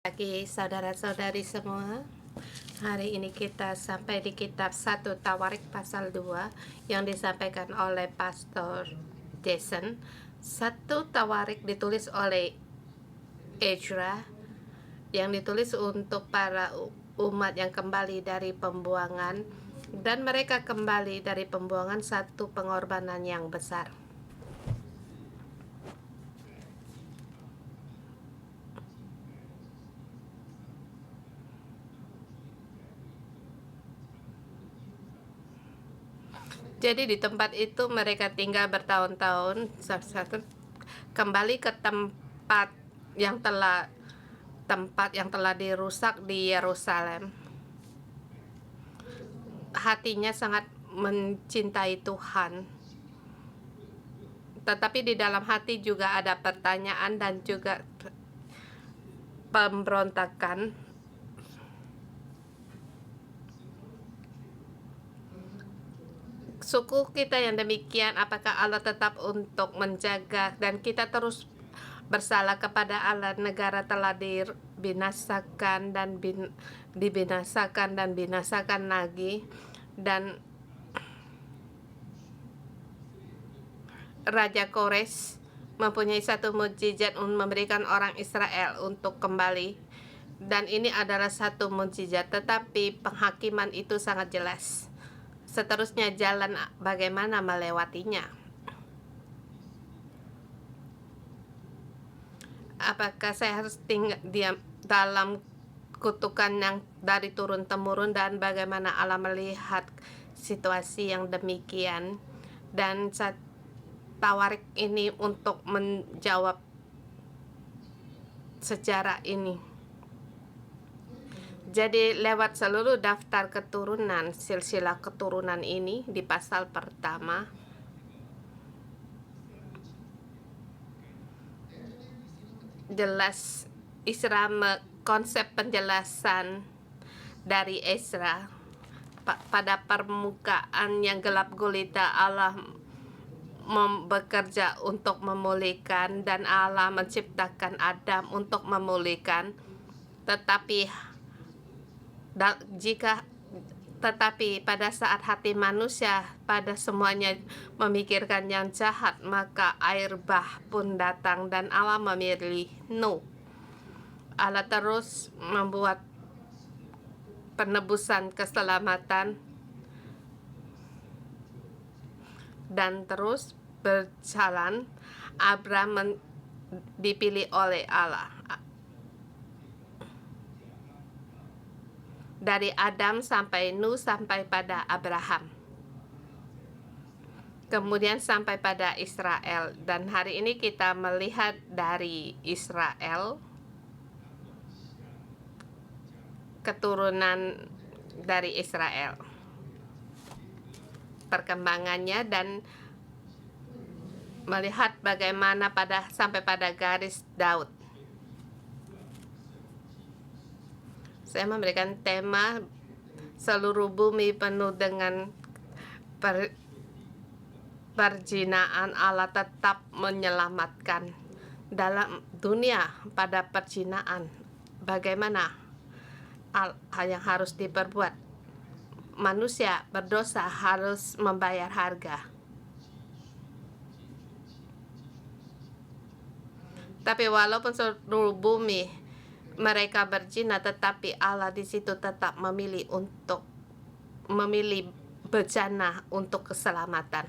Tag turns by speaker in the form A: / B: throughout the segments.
A: Pagi saudara-saudari semua. Hari ini kita sampai di kitab 1 Tawarik pasal 2 yang disampaikan oleh Pastor Jason. 1 Tawarik ditulis oleh Ezra, yang ditulis untuk para umat yang kembali dari pembuangan, dan mereka kembali dari pembuangan satu pengorbanan yang besar. Jadi di tempat itu mereka tinggal bertahun-tahun, kembali ke tempat yang telah dirusak di Yerusalem. Hatinya sangat mencintai Tuhan, tetapi di dalam hati juga ada pertanyaan dan juga pemberontakan. Suku kita yang demikian, apakah Allah tetap untuk menjaga dan kita terus bersalah kepada Allah? Negara telah dibinasakan dan dibinasakan lagi, dan Raja Kores mempunyai satu mukjizat untuk memberikan orang Israel untuk kembali, dan ini adalah satu mukjizat, tetapi penghakiman itu sangat jelas. Seterusnya jalan bagaimana melewatinya. Apakah saya harus diam dalam kutukan yang dari turun-temurun, dan bagaimana Allah melihat situasi yang demikian? Dan Tawarik ini untuk menjawab sejarah ini. Jadi lewat seluruh daftar keturunan, silsilah keturunan ini di pasal pertama, jelas konsep penjelasan dari Ezra pada permukaan yang gelap gulita. Allah bekerja untuk memulihkan, dan Allah menciptakan Adam untuk memulihkan, tetapi pada saat hati manusia pada semuanya memikirkan yang jahat, maka air bah pun datang dan Allah memilih Nuh. Allah terus membuat penebusan keselamatan dan terus berjalan. Abraham dipilih oleh Allah. Dari Adam sampai Nuh sampai pada Abraham, kemudian sampai pada Israel. Dan hari ini kita melihat dari Israel, keturunan dari Israel, perkembangannya, dan melihat bagaimana sampai pada garis Daud. Saya memberikan tema seluruh bumi penuh dengan perzinaan, Allah tetap menyelamatkan. Dalam dunia pada perzinaan, bagaimana hal yang harus diperbuat? Manusia berdosa harus membayar harga. Tapi walaupun seluruh bumi mereka berzina, tetapi Allah di situ tetap memilih bejana untuk keselamatan.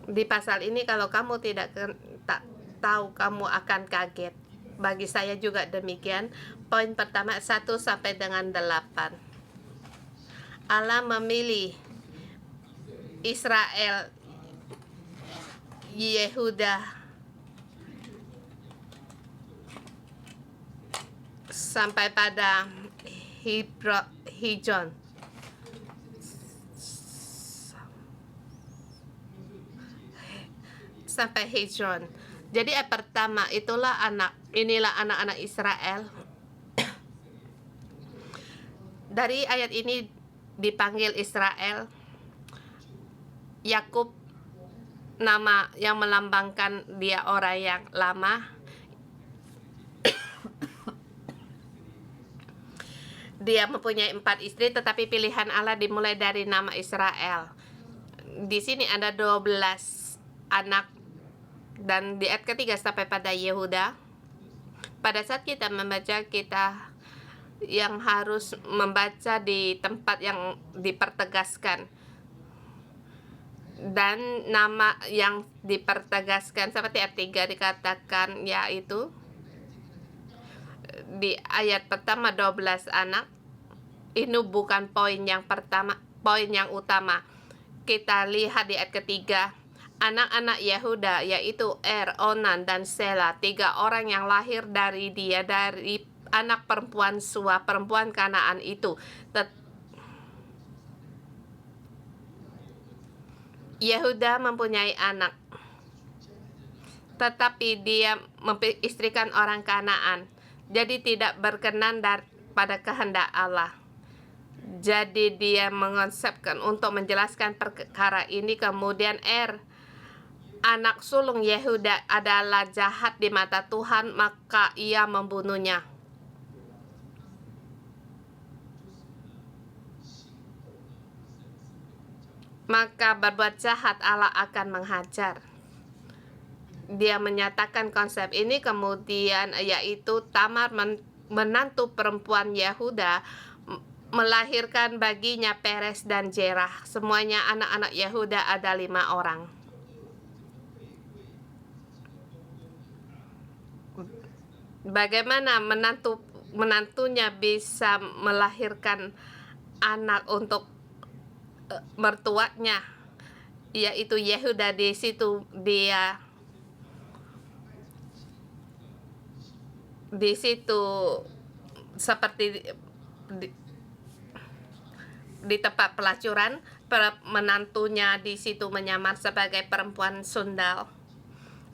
A: Di pasal ini kalau kamu tak tahu, kamu akan kaget. Bagi saya juga demikian. Poin pertama 1 sampai dengan 8. Allah memilih Israel, Yehuda sampai pada Hijron, Jadi pertama inilah anak-anak Israel. Dari ayat ini dipanggil Israel. Yakub nama yang melambangkan dia orang yang lama. Dia mempunyai 4 istri, tetapi pilihan Allah dimulai dari nama Israel. Di sini ada 12 anak, dan di ayat ketiga sampai pada Yehuda. Pada saat kita membaca, kita yang harus membaca di tempat yang dipertegaskan. Dan nama yang dipertegaskan seperti ayat 3 dikatakan, yaitu di ayat pertama 12 anak. Ini bukan poin yang pertama, poin yang utama. Kita lihat di ayat ketiga, anak-anak Yehuda yaitu Onan dan Sela, 3 orang yang lahir dari dia, dari anak perempuan Sua, perempuan Kanaan itu. Yehuda mempunyai anak, tetapi dia mengistrikan orang Kanaan, jadi tidak berkenan pada kehendak Allah. Jadi dia mengonsepkan untuk menjelaskan perkara ini. Kemudian anak sulung Yehuda adalah jahat di mata Tuhan, maka ia membunuhnya. Maka berbuat jahat Allah akan menghajar. Dia menyatakan konsep ini, kemudian yaitu Tamar, menantu perempuan Yehuda, melahirkan baginya Peres dan Jerah. Semuanya anak-anak Yehuda, ada 5 orang. Bagaimana menantunya bisa melahirkan anak untuk mertuanya, yaitu Yehuda? Di situ seperti di tempat pelacuran, menantunya di situ menyamar sebagai perempuan sundal.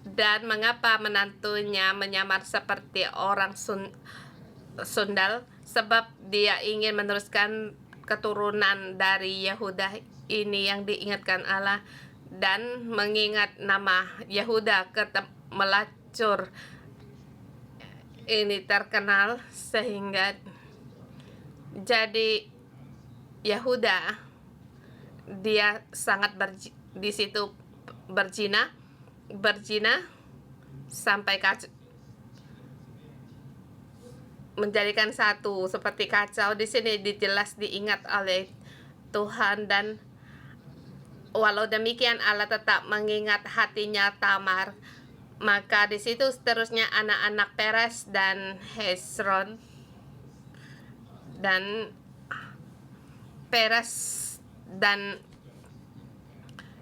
A: Dan mengapa menantunya menyamar seperti orang sundal? Sebab dia ingin meneruskan keturunan dari Yehuda ini yang diingatkan Allah, dan mengingat nama Yehuda melacur ini terkenal, sehingga jadi Yehuda dia sangat di situ berzina sampai menjadikan satu seperti kacau. Di sini jelas diingat oleh Tuhan, dan walau demikian Allah tetap mengingat hatinya Tamar. Maka di situ seterusnya anak-anak Peres dan Hezron, dan Peres dan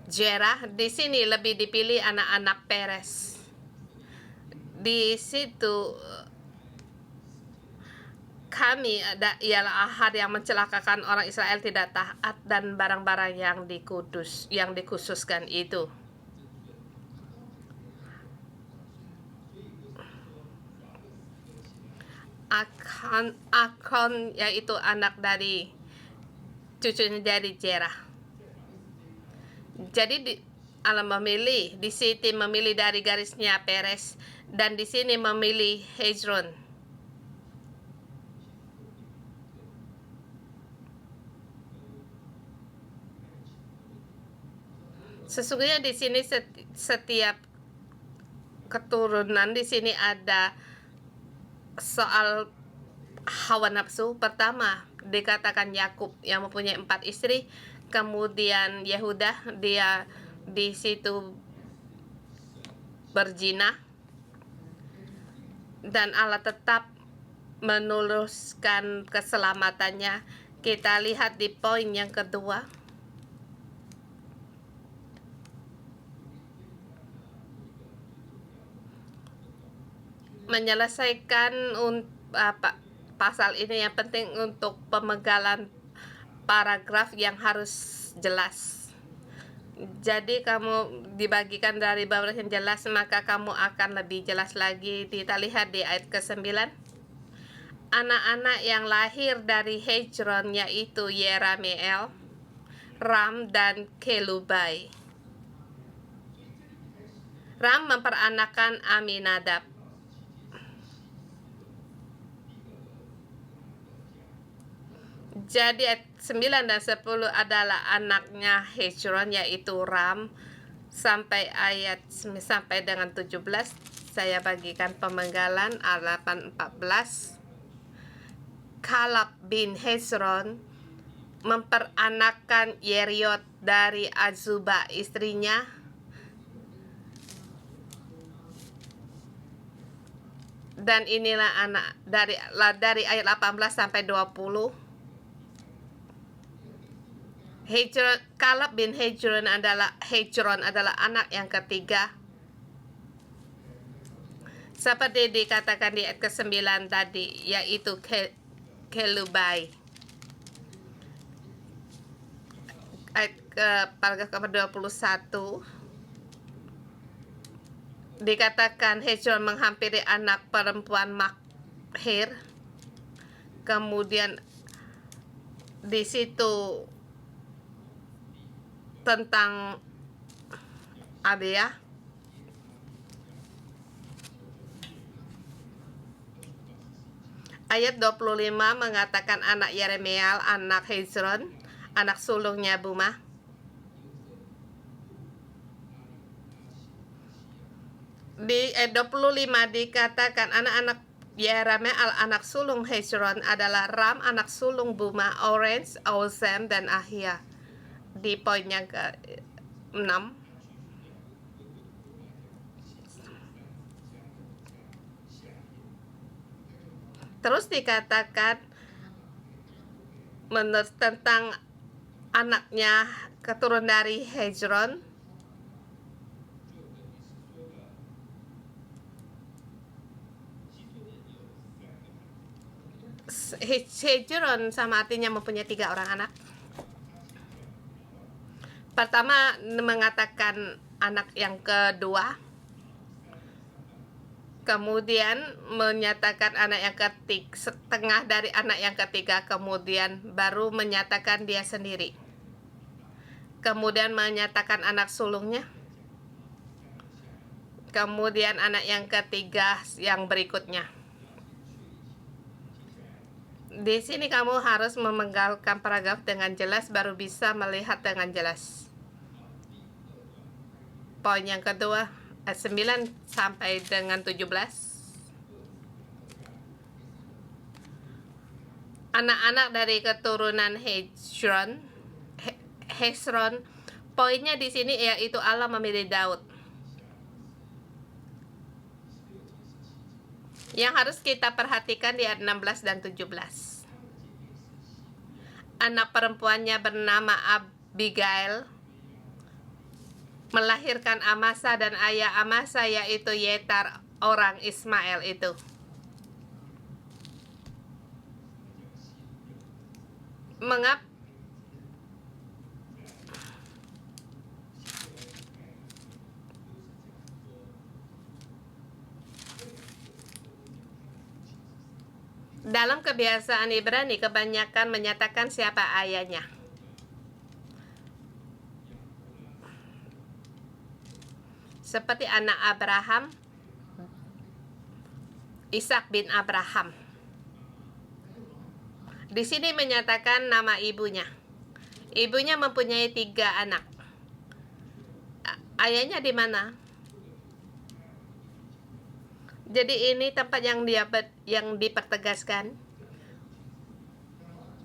A: Jerah. Di sini lebih dipilih anak-anak Peres. Di situ kami ialah Ahad yang mencelakakan orang Israel tidak taat, dan barang-barang yang dikhususkan itu. Akon yaitu anak dari cucunya dari Jerah. Jadi Allah memilih, di sini memilih dari garisnya Peres, dan di sini memilih Hezron. Sesungguhnya di sini setiap keturunan di sini ada soal hawa nafsu. Pertama dikatakan Yakub yang mempunyai 4 istri, kemudian Yehuda dia di situ berzina, dan Allah tetap menuluskan keselamatannya. Kita lihat di poin yang kedua. Menyelesaikan pasal ini yang penting untuk pemegalan paragraf yang harus jelas. Jadi kamu dibagikan dari bawah yang jelas, maka kamu akan lebih jelas lagi. Kita lihat di ayat ke-9. Anak-anak yang lahir dari Hezron yaitu Yerameel, Ram, dan Kelubai. Ram memperanakan Aminadab. Jadi ayat 9 dan 10 adalah anaknya Hezron, yaitu Ram, sampai dengan 17. Saya bagikan pemenggalan 8:14. Kalab bin Hezron memperanakan Yeriot dari Azuba istrinya, dan inilah anak dari ayat 18 sampai 20. Kalab bin Hezron adalah anak yang ketiga. Seperti dikatakan di ayat ke-9 tadi, yaitu Kelubai. Ayat paragraf ke-21 dikatakan Hezron menghampiri anak perempuan Makhir. Kemudian di situ tentang Abia. Ayat 25 mengatakan anak Yeremiel, anak Hezron, anak sulungnya Buma. Di ayat 25 dikatakan anak-anak Yeremiel, anak sulung Hezron adalah Ram, anak sulung Buma, Orange, Ozem, dan Ahia. Di poin yang ke-6, terus dikatakan tentang anaknya keturunan dari Hezron. Hezron sama artinya mempunyai 3 orang anak. Pertama mengatakan anak yang kedua, kemudian menyatakan anak yang ketiga, setengah dari anak yang ketiga, kemudian baru menyatakan dia sendiri, kemudian menyatakan anak sulungnya, kemudian anak yang ketiga yang berikutnya. Di sini kamu harus memenggalkan paragraf dengan jelas, baru bisa melihat dengan jelas. Poin yang kedua, ayat 9 sampai dengan 17. Anak-anak dari keturunan Hezron, poinnya di sini yaitu Allah memilih Daud. Yang harus kita perhatikan di ayat 16 dan 17. Anak perempuannya bernama Abigail, melahirkan Amasa, dan ayah Amasa yaitu Yetar orang Ismail itu. Mengapa dalam kebiasaan Ibrani kebanyakan menyatakan siapa ayahnya. Seperti anak Abraham, Ishak bin Abraham. Di sini menyatakan nama ibunya. Ibunya mempunyai 3 anak. Ayahnya di mana? Jadi ini tempat yang dipertegaskan.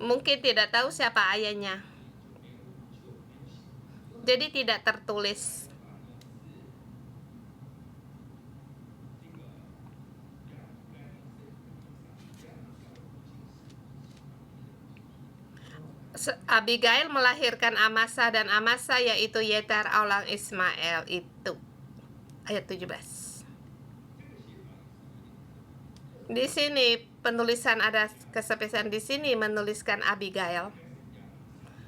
A: Mungkin tidak tahu siapa ayahnya. Jadi tidak tertulis. Abigail melahirkan Amasa, dan Amasa yaitu Yetar orang Ismail itu. Ayat 17. Di sini penulisan ada kesepakatan, di sini menuliskan Abigail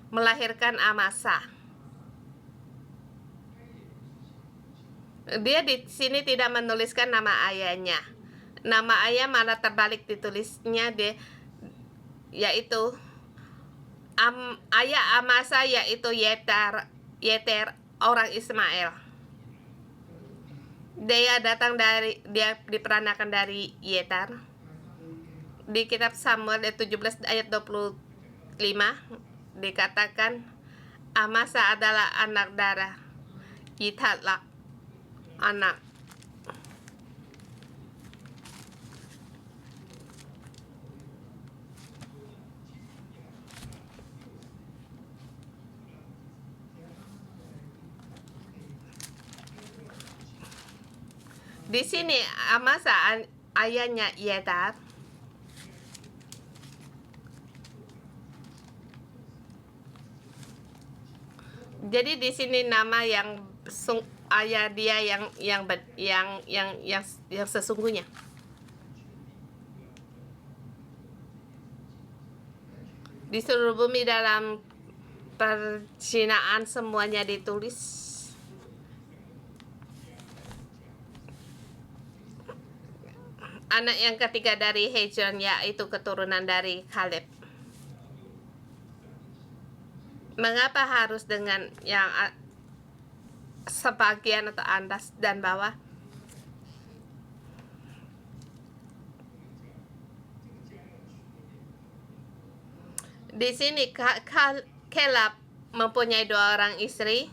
A: melahirkan Amasa. Dia di sini tidak menuliskan nama ayahnya. Nama ayah malah terbalik ditulisnya, yaitu ayah Amasa yaitu Yeter orang Ismail. Dia diperanakan dari Yetar. Di kitab Samuel 17 ayat 25 dikatakan Amasa adalah anak darah, Yithalak anak. Di sini Amasa ayahnya Yetar. Jadi di sini nama yang ayah dia yang sesungguhnya. Di seluruh bumi dalam percinaan semuanya ditulis. Anak yang ketiga dari Hezron yaitu keturunan dari Kaleb. Mengapa harus dengan yang sebagian atau atas dan bawah? Di sini Kaleb mempunyai 2 orang istri.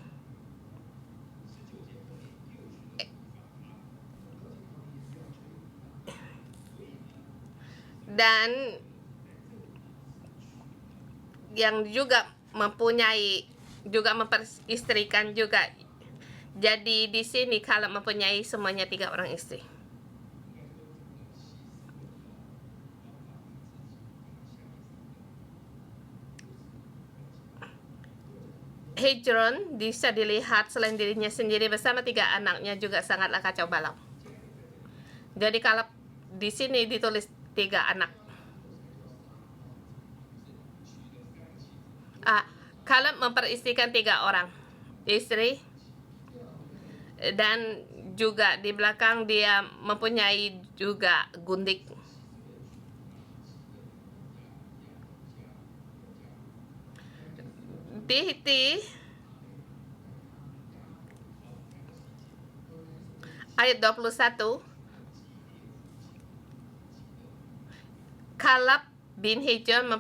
A: Dan yang juga memperistrikan juga. Jadi di sini Kaleb mempunyai semuanya 3 orang istri. Hezron bisa dilihat selain dirinya sendiri bersama 3 anaknya juga sangatlah kacau balau. Jadi Kaleb di sini ditulis 3 anak. Kaleb memperistrikan 3 orang istri, dan juga di belakang dia mempunyai juga gundik. Di ayat 21 Kaleb bin Hezron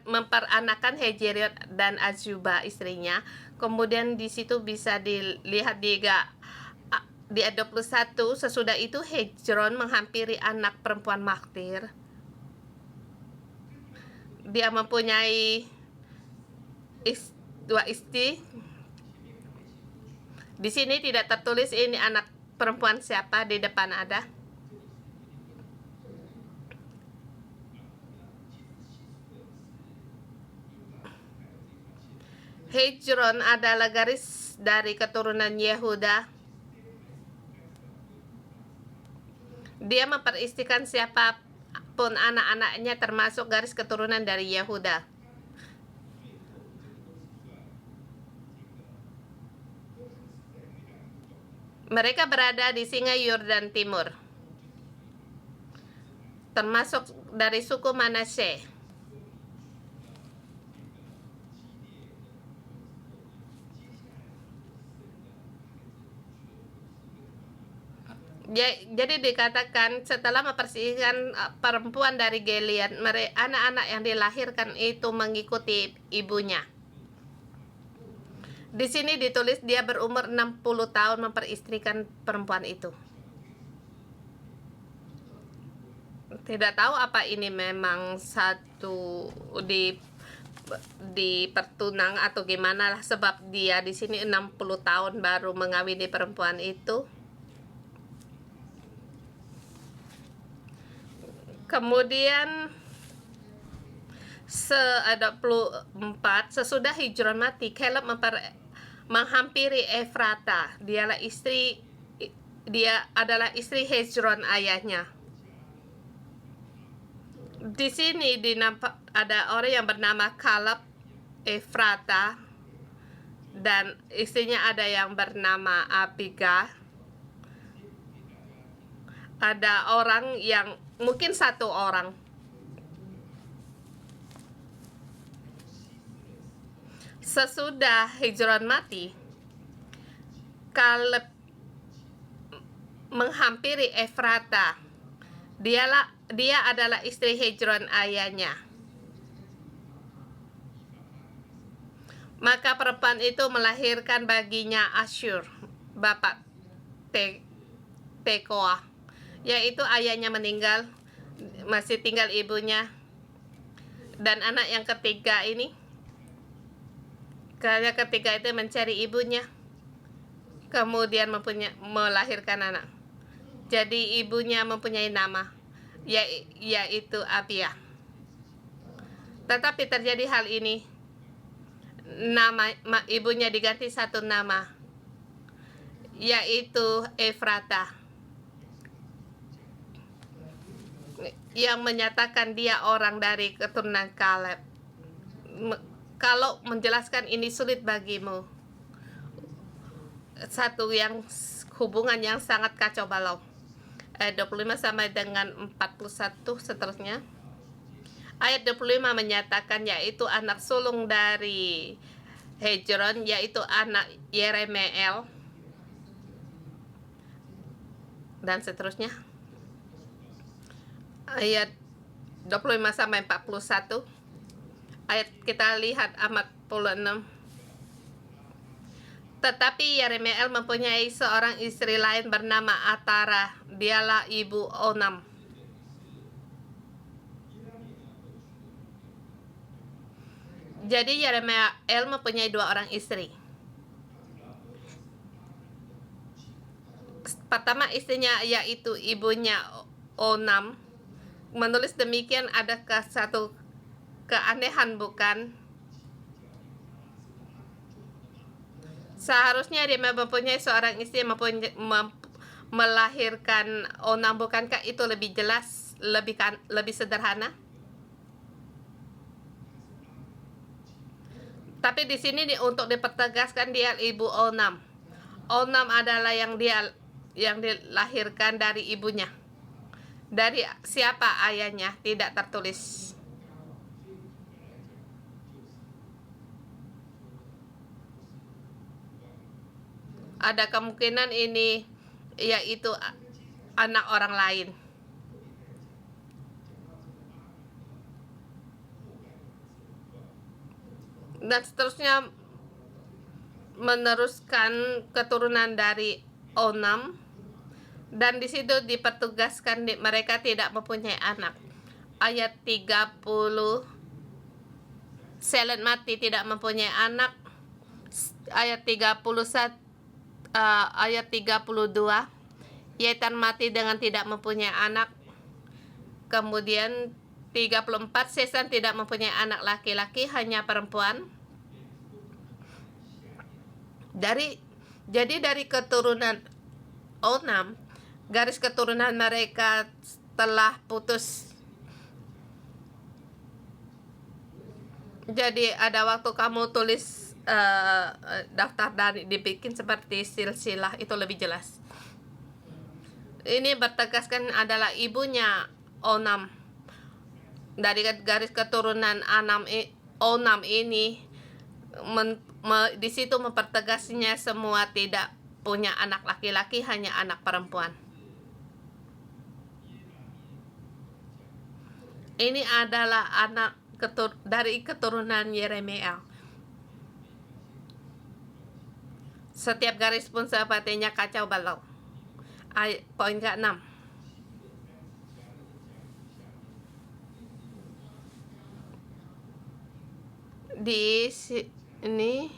A: memperanakan Hezriot dan Azuba istrinya. Kemudian di situ bisa dilihat di ayat 21, sesudah itu Hezron menghampiri anak perempuan Maktir. Dia mempunyai 2 istri. Di sini tidak tertulis ini anak perempuan siapa, di depan ada. Hezron adalah garis dari keturunan Yehuda. Dia memperistrikan siapapun anak-anaknya termasuk garis keturunan dari Yehuda. Mereka berada di Singa Yordan Timur, termasuk dari suku Manasye. Jadi dikatakan setelah mempersihkan perempuan dari Gilead, anak-anak yang dilahirkan itu mengikuti ibunya. Di sini ditulis dia berumur 60 tahun memperistrikan perempuan itu. Tidak tahu apa ini memang satu di pertunang atau gimana lah, sebab dia di sini 60 tahun baru mengawini perempuan itu. Kemudian 24 sesudah Hezron mati, Kaleb menghampiri Efrata. Dia adalah istri Hezron ayahnya. Di sini ada orang yang bernama Kaleb Efrata dan istrinya ada yang bernama Abiga. Ada orang yang mungkin 1 orang. Sesudah Hezron mati, Kaleb menghampiri Efrata. Dia adalah istri Hezron ayahnya. Maka perempuan itu melahirkan baginya Asyur, bapak Tekoa, yaitu ayahnya meninggal, masih tinggal ibunya. Dan anak yang ketiga ini, karena ketiga itu mencari ibunya, kemudian melahirkan anak. Jadi ibunya mempunyai nama, yaitu Abia. Tetapi terjadi hal ini, nama ibunya diganti satu nama, yaitu Efrata, yang menyatakan dia orang dari keturunan Kaleb. Kalau menjelaskan ini sulit bagimu, satu yang hubungan yang sangat kacau balau. Ayat 25 sampai dengan 41 seterusnya. Ayat 25 menyatakan yaitu anak sulung dari Hezron, yaitu anak Yeremeel, dan seterusnya. Ayat 25 sampai 41. Ayat kita lihat 46. Tetapi Yeremeel mempunyai seorang istri lain bernama Atara, dialah ibu Onam. Jadi Yeremeel mempunyai dua orang istri. Pertama istrinya yaitu ibunya Onam. Menulis demikian, adakah satu keanehan bukan? Seharusnya dia mempunyai seorang istri melahirkan Onam, bukankah itu lebih jelas, lebih sederhana? Tapi di sini untuk dipertegaskan dia ibu Onam. Onam adalah yang dilahirkan dari ibunya. Dari siapa ayahnya tidak tertulis. Ada kemungkinan ini yaitu anak orang lain. Dan seterusnya meneruskan keturunan dari Onam, dan di situ dipertugaskan mereka tidak mempunyai anak. Ayat 30, Selet mati tidak mempunyai anak. Ayat 31, ayat 32, Yetan mati dengan tidak mempunyai anak. Kemudian 34, Sesan tidak mempunyai anak laki-laki, hanya perempuan. Jadi dari keturunan Onam, garis keturunan mereka telah putus. Jadi ada waktu kamu tulis daftar dan dibikin seperti silsilah, itu lebih jelas. Ini bertegaskan adalah ibunya Onam. Dari garis keturunan Onam ini di situ mempertegasnya semua tidak punya anak laki-laki, hanya anak perempuan. Ini adalah anak dari keturunan Yeremeel. Setiap garis pun sepertinya kacau balau. Poin ke-6. Di sini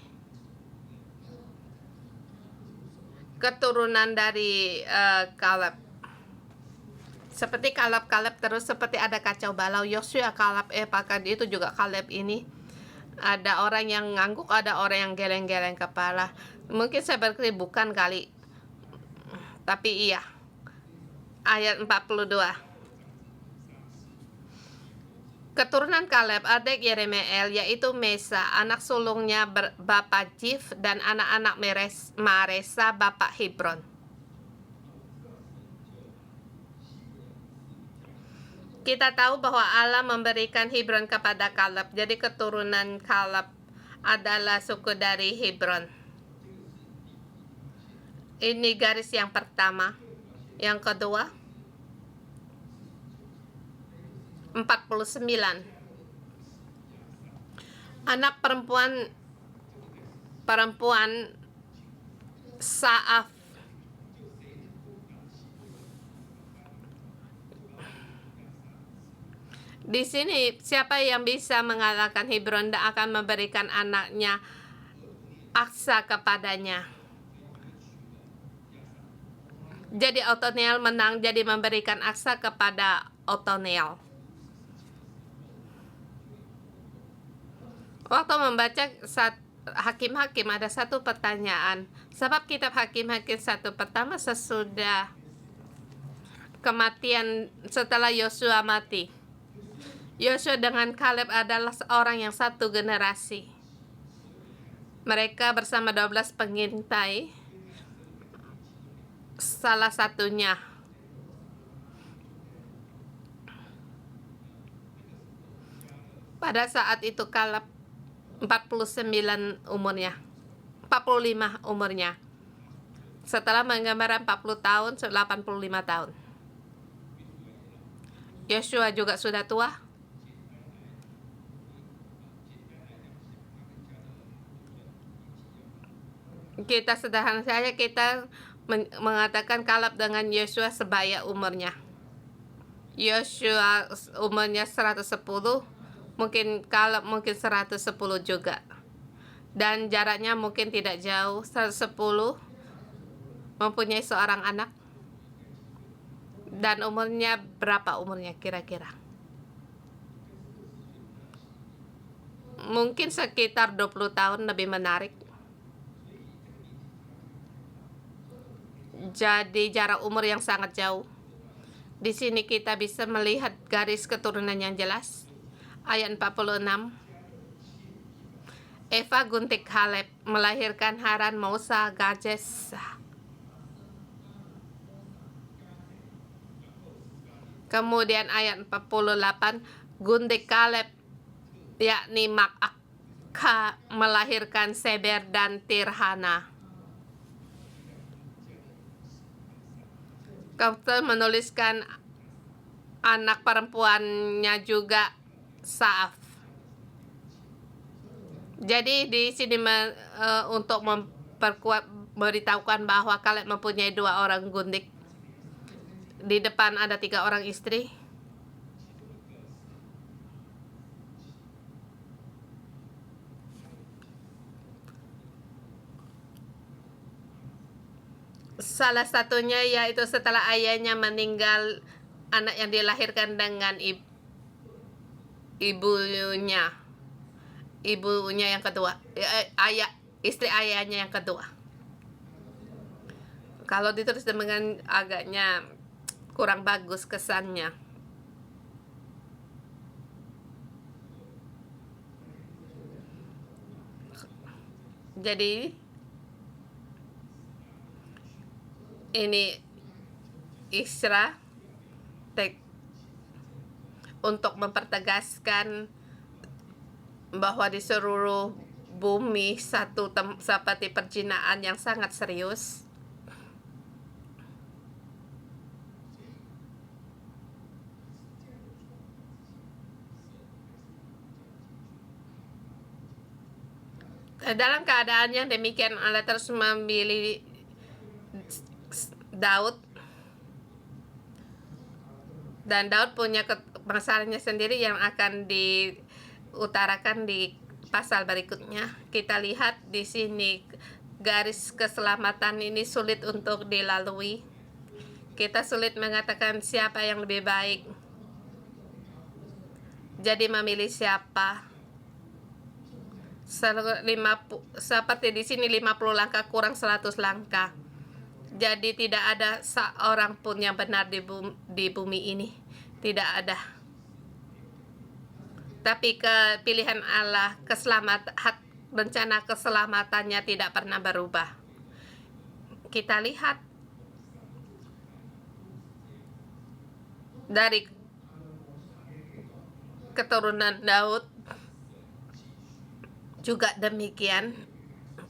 A: keturunan dari Kaleb. Seperti Kaleb terus seperti ada kacau balau. Yosua, Kaleb, apakah itu juga Kaleb ini? Ada orang yang ngangguk, ada orang yang geleng-geleng kepala. Mungkin saya berpikir bukan kali, tapi iya. Ayat 42. Keturunan Kaleb, adik Yeremeel, yaitu Mesa, anak sulungnya bapak Jif, dan anak-anak Maresa, bapak Hebron. Kita tahu bahwa Allah memberikan Hebron kepada Kaleb. Jadi keturunan Kaleb adalah suku dari Hebron. Ini garis yang pertama. Yang kedua, 49. Anak perempuan Saaf. Di sini siapa yang bisa mengatakan Hebron akan memberikan anaknya Aksa kepadanya? Jadi Otoniel menang, jadi memberikan Aksa kepada Otoniel. Waktu membaca Hakim-Hakim ada satu pertanyaan. Sebab kitab Hakim-Hakim 1 pertama sesudah kematian, setelah Yosua mati. Yosua dengan Kaleb adalah seorang yang satu generasi. Mereka bersama 12 pengintai. Salah satunya pada saat itu Kaleb 49 umurnya, 45 umurnya. Setelah menggambarkan 40 tahun, 85 tahun. Yosua juga sudah tua. Kita sederhana saja, kita mengatakan Kaleb dengan Yosua sebaya umurnya. Yosua umurnya 110, mungkin Kaleb mungkin 110 juga. Dan jaraknya mungkin tidak jauh. 110 mempunyai seorang anak. Dan umurnya berapa umurnya kira-kira? Mungkin sekitar 20 tahun, lebih menarik. Jadi jarak umur yang sangat jauh. Di sini kita bisa melihat garis keturunan yang jelas. Ayat 46. Eva guntik Kaleb melahirkan Haran, Mosa, Gajes. Kemudian ayat 48, guntik Kaleb yakni Makaka melahirkan Seber dan Tirhana. Kau menuliskan anak perempuannya juga Saaf. Jadi di sini untuk memberitahukan bahwa Kaleb mempunyai 2 orang gundik. Di depan ada 3 orang istri. Salah satunya yaitu setelah ayahnya meninggal, anak yang dilahirkan dengan ibunya yang kedua, istri ayahnya yang kedua. Kalau ditulis dengan agaknya kurang bagus kesannya. Jadi ini Isra untuk mempertegaskan bahwa di seluruh bumi seperti perzinaan yang sangat serius. Dalam keadaan yang demikian, Allah terus memilih Daud, dan Daud punya masalahnya sendiri yang akan diutarakan di pasal berikutnya. Kita lihat di sini garis keselamatan ini sulit untuk dilalui. Kita sulit mengatakan siapa yang lebih baik. Jadi memilih siapa? Seperti di sini 50 langkah kurang 100 langkah. Jadi tidak ada seorang pun yang benar di bumi ini. Tidak ada. Tapi pilihan Allah, rencana keselamatannya tidak pernah berubah. Kita lihat dari keturunan Daud juga demikian.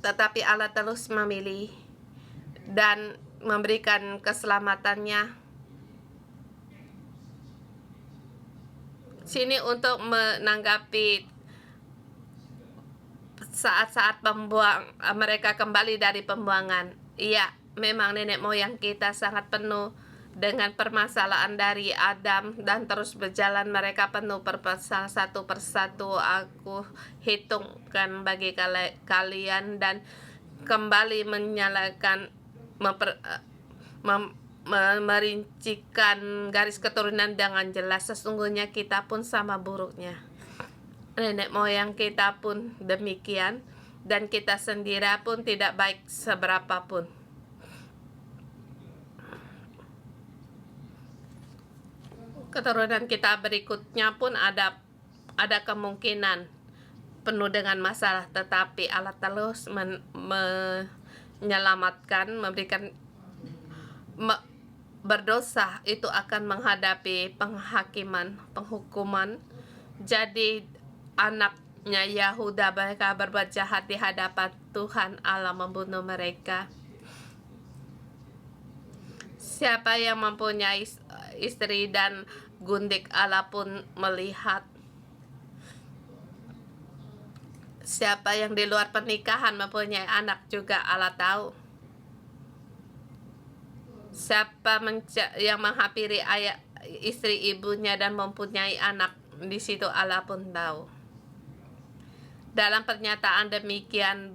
A: Tetapi Allah terus memilih dan memberikan keselamatannya. Sini untuk menanggapi saat-saat mereka kembali dari pembuangan. Iya, memang nenek moyang kita sangat penuh dengan permasalahan dari Adam dan terus berjalan mereka penuh satu persatu. Aku hitungkan bagi kalian dan kembali menyalakan merincikan garis keturunan dengan jelas. Sesungguhnya kita pun sama buruknya. Nenek moyang kita pun demikian, dan kita sendiri pun tidak baik seberapapun. Keturunan kita berikutnya pun ada kemungkinan penuh dengan masalah, tetapi Allah terus menyelamatkan, memberikan berdosa itu akan menghadapi penghukuman. Jadi anaknya Yahuda mereka berbuat jahat di hadapan Tuhan Allah, membunuh mereka. Siapa yang mempunyai istri dan gundik, Allah pun melihat. Siapa yang di luar pernikahan mempunyai anak juga Allah tahu. Siapa yang menghampiri ayah istri ibunya dan mempunyai anak, di situ Allah pun tahu. Dalam pernyataan demikian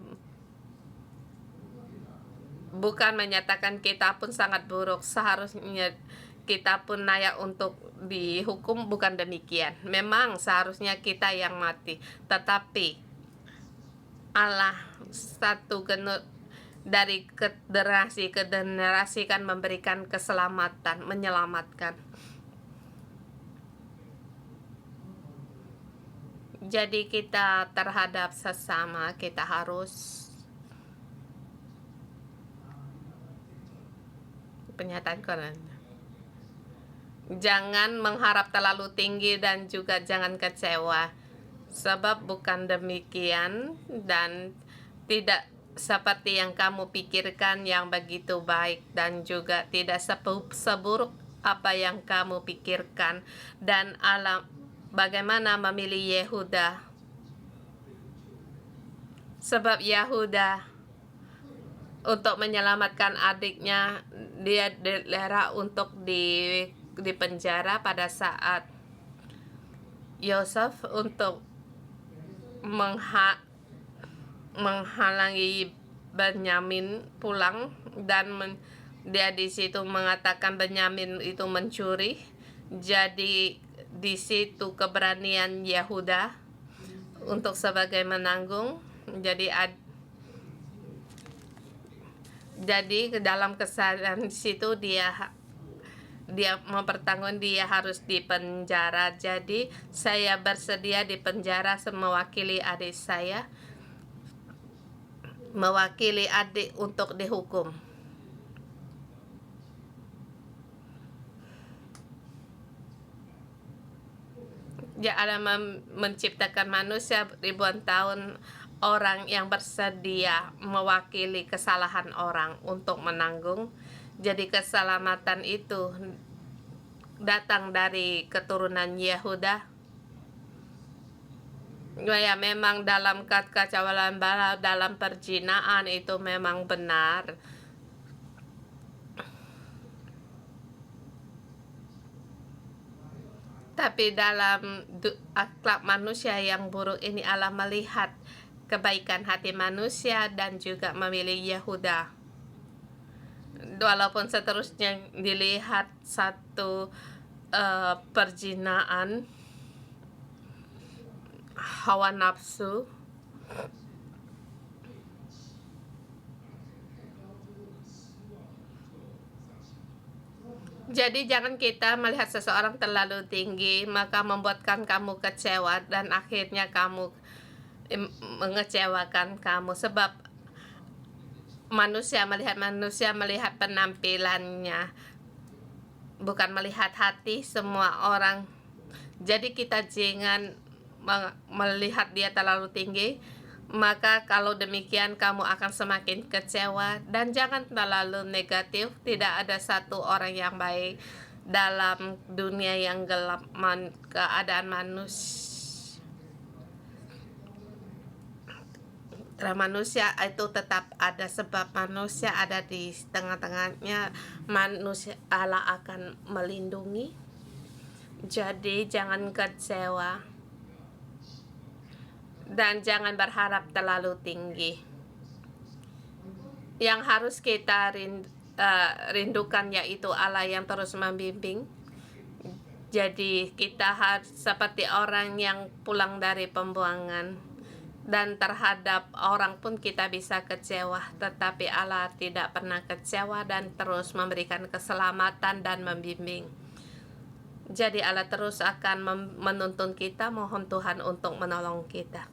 A: bukan menyatakan kita pun sangat buruk, seharusnya kita pun layak untuk dihukum, bukan demikian. Memang seharusnya kita yang mati, tetapi Allah satu dari generasi ke generasi kan memberikan keselamatan, menyelamatkan. Jadi kita terhadap sesama kita harus pernyataan Quran. Jangan mengharap terlalu tinggi dan juga jangan kecewa, sebab bukan demikian dan tidak seperti yang kamu pikirkan yang begitu baik, dan juga tidak seburuk apa yang kamu pikirkan. Dan Allah bagaimana memilih Yehuda, sebab Yehuda untuk menyelamatkan adiknya, dia dilera untuk di penjara pada saat Yosef untuk menghalangi Benyamin pulang, dan dia di situ mengatakan Benyamin itu mencuri. Jadi di situ keberanian Yehuda untuk sebagai menanggung. Jadi dalam kesalahan situ dia mempertanggung, dia harus dipenjara. Jadi saya bersedia dipenjara mewakili adik saya, mewakili adik untuk dihukum. Ya, Allah menciptakan manusia ribuan tahun, orang yang bersedia mewakili kesalahan orang untuk menanggung. Jadi keselamatan itu datang dari keturunan Yehuda. Ya, memang dalam kekacauan bala, dalam perzinaan itu memang benar. Tapi dalam akhlak manusia yang buruk ini, Allah melihat kebaikan hati manusia dan juga memilih Yehuda. Walaupun seterusnya dilihat satu perzinaan, hawa nafsu. Jadi jangan kita melihat seseorang terlalu tinggi, maka membuatkan kamu kecewa dan akhirnya kamu mengecewakan kamu. Sebab manusia melihat penampilannya, bukan melihat hati semua orang. Jadi kita jangan melihat dia terlalu tinggi, Maka kalau demikian kamu akan semakin kecewa, dan jangan terlalu negatif. Tidak ada satu orang yang baik dalam dunia yang gelap. Keadaan manusia itu tetap ada, sebab manusia ada di tengah-tengahnya. Manusia, Allah akan melindungi. Jadi jangan kecewa dan jangan berharap terlalu tinggi. Yang harus kita rindukan yaitu Allah yang terus membimbing. Jadi kita harus seperti orang yang pulang dari pembuangan, dan terhadap orang pun kita bisa kecewa, tetapi Allah tidak pernah kecewa dan terus memberikan keselamatan dan membimbing. Jadi Allah terus akan menuntun kita. Mohon Tuhan untuk menolong kita.